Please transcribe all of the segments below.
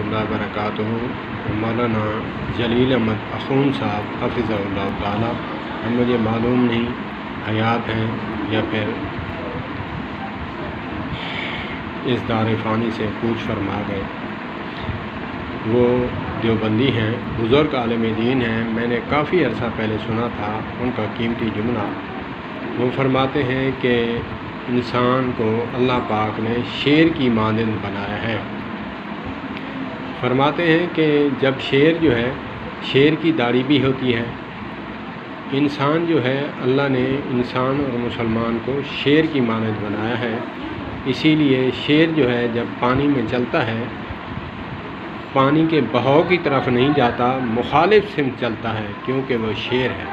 اللہ وبرکاتہ مولانا جلیل احمد اخون صاحب حفظہ اللہ تعالی، مجھے معلوم نہیں حیات ہیں یا پھر اس دار فانی سے کوچ فرما گئے۔ وہ دیوبندی ہیں، بزرگ عالم دین ہیں۔ میں نے کافی عرصہ پہلے سنا تھا ان کا قیمتی جملہ۔ وہ فرماتے ہیں کہ انسان کو اللہ پاک نے شیر کی مانند بنایا ہے۔ فرماتے ہیں کہ جب شیر کی داڑھی بھی ہوتی ہے، انسان جو ہے اللہ نے انسان اور مسلمان کو شیر کی مانند بنایا ہے۔ اسی لیے شیر جو ہے جب پانی میں چلتا ہے، پانی کے بہاؤ کی طرف نہیں جاتا، مخالف سمت چلتا ہے، کیونکہ وہ شیر ہے۔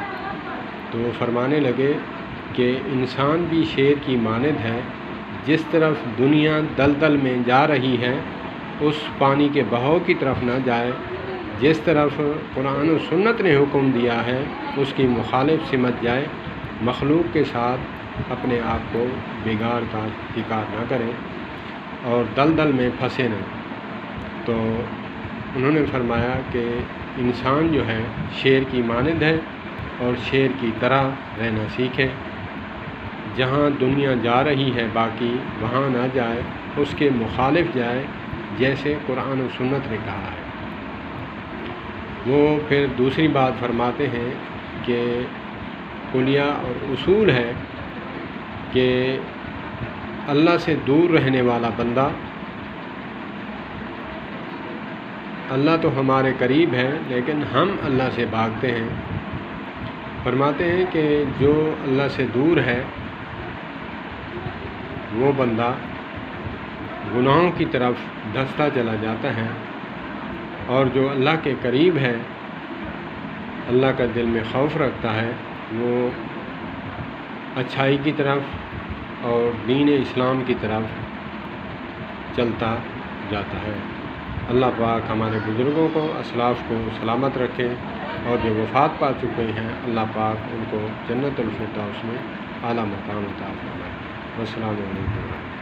تو وہ فرمانے لگے کہ انسان بھی شیر کی مانند ہے، جس طرف دنیا دلدل میں جا رہی ہے اس پانی کے بہاؤ کی طرف نہ جائے، جس طرف قرآن و سنت نے حکم دیا ہے اس کی مخالف سمت جائے، مخلوق کے ساتھ اپنے آپ کو بگاڑ کا شکار نہ کرے اور دلدل میں پھنسے نہ۔ تو انہوں نے فرمایا کہ انسان جو ہے شیر کی مانند ہے اور شیر کی طرح رہنا سیکھے، جہاں دنیا جا رہی ہے باقی وہاں نہ جائے، اس کے مخالف جائے، جیسے قرآن و سنت نے کہا ہے۔ وہ پھر دوسری بات فرماتے ہیں کہ کلیہ اور اصول ہے کہ اللہ سے دور رہنے والا بندہ، اللہ تو ہمارے قریب ہے لیکن ہم اللہ سے بھاگتے ہیں۔ فرماتے ہیں کہ جو اللہ سے دور ہے وہ بندہ گناہوں کی طرف دھستا چلا جاتا ہے، اور جو اللہ کے قریب ہے، اللہ کا دل میں خوف رکھتا ہے، وہ اچھائی کی طرف اور دین اسلام کی طرف چلتا جاتا ہے۔ اللہ پاک ہمارے بزرگوں کو، اسلاف کو سلامت رکھے، اور جو وفات پا چکے ہیں اللہ پاک ان کو جنت الفردوس میں اعلیٰ مقام عطا فرمائے۔ السلام علیکم۔